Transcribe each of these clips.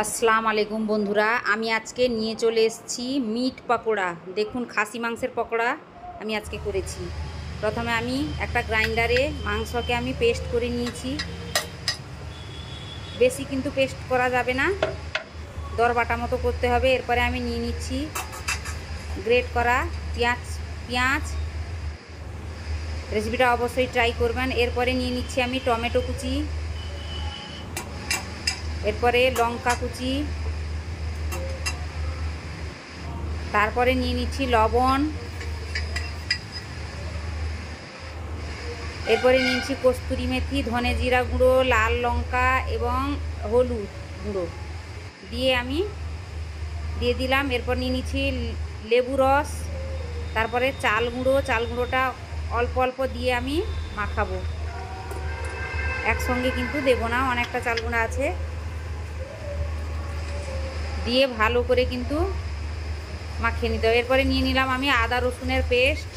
আসসালামু আলাইকুম বন্ধুরা, আমি আজকে নিয়ে চলে এসেছি মিট পকোড়া। দেখুন, খাসি মাংসের পকোড়া আমি আজকে করেছি। প্রথমে আমি একটা গ্রাইন্ডারে মাংসকে আমি পেস্ট করে নিয়েছি। বেশি কিন্তু পেস্ট করা যাবে না, দরবাটা মতো করতে হবে। এরপরে আমি নিয়ে নিচ্ছি গ্রেট করা পেঁয়াজ। রেসিপিটা অবশ্যই ট্রাই করবেন। এরপরে নিয়ে নিচ্ছি আমি টমেটো কুচি, এরপরে লঙ্কা কুচি, তারপরে নিয়ে নিচ্ছি লবণ, এরপরে নিয়েছি কস্তুরি মেথি, ধনে জিরা গুঁড়ো, লাল লঙ্কা এবং হলুদ গুঁড়ো দিয়ে আমি দিয়ে দিলাম। এরপর নিয়ে নিচ্ছি লেবু রস, তারপরে চাল গুঁড়োটা অল্প অল্প দিয়ে আমি মাখাবো, একসঙ্গে কিন্তু দেবো না, অনেকটা চাল গুঁড়ো আছে। দিয়ে ভালো করে কিন্তু মাখিয়ে নিতে হবে। এরপরে নিয়ে নিলাম আমি আদা রসুনের পেস্ট,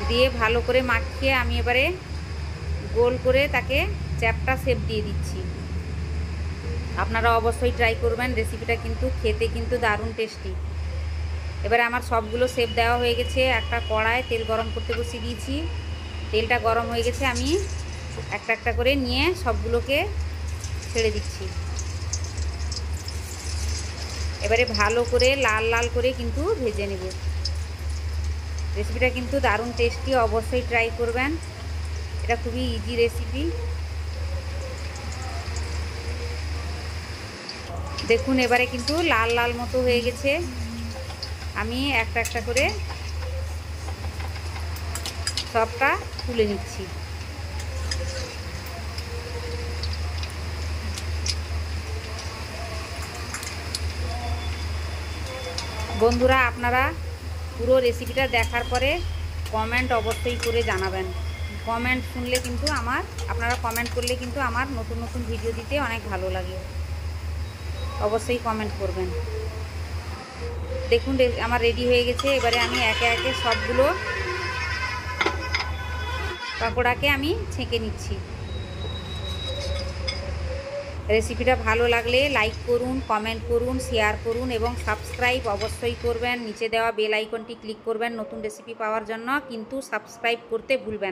দিয়ে ভালো করে মাখিয়ে আমি এবারে গোল করে তাকে চ্যাপটা শেপ দিয়ে দিচ্ছি। আপনারা অবশ্যই ট্রাই করবেন, রেসিপিটা কিন্তু খেতে কিন্তু দারুণ টেস্টি। এবারে আমার সবগুলো শেপ দেওয়া হয়ে গেছে। একটা কড়ায় তেল গরম করতে বসিয়ে দিয়েছি, তেলটা গরম হয়ে গেছে। আমি একটা একটা করে নিয়ে সবগুলোকে ছেড়ে দিচ্ছি। এবারে ভালো করে লাল লাল করে কিন্তু ভেজে নেব। রেসিপিটা কিন্তু দারুণ টেস্টি, অবশ্যই ট্রাই করবেন। এটা খুবই ইজি রেসিপি। দেখুন, এবারে কিন্তু লাল লাল মতো হয়ে গেছে। আমি একটা একটা করে সবটা তুলে নিচ্ছি। বন্ধুরা, আপনারা পুরো রেসিপিটা দেখার পরে কমেন্ট অবশ্যই করে জানাবেন। কমেন্ট শুনলে কিন্তু আপনারা কমেন্ট করলে কিন্তু আমার নতুন নতুন ভিডিও দিতে অনেক ভালো লাগে। অবশ্যই কমেন্ট করবেন। দেখুন, আমার রেডি হয়ে গেছে। এবারে আমি একে একে সবগুলো পকোড়াকে আমি ছেঁকে নিচ্ছি। রেসিপিটা ভালো লাগলে লাইক করুন, কমেন্ট করুন, শেয়ার করুন এবং সাবস্ক্রাইব অবশ্যই করবেন। নিচে দেওয়া বেল আইকনটি ক্লিক করবেন নতুন রেসিপি পাওয়ার জন্য, কিন্তু সাবস্ক্রাইব করতে ভুলবেন না।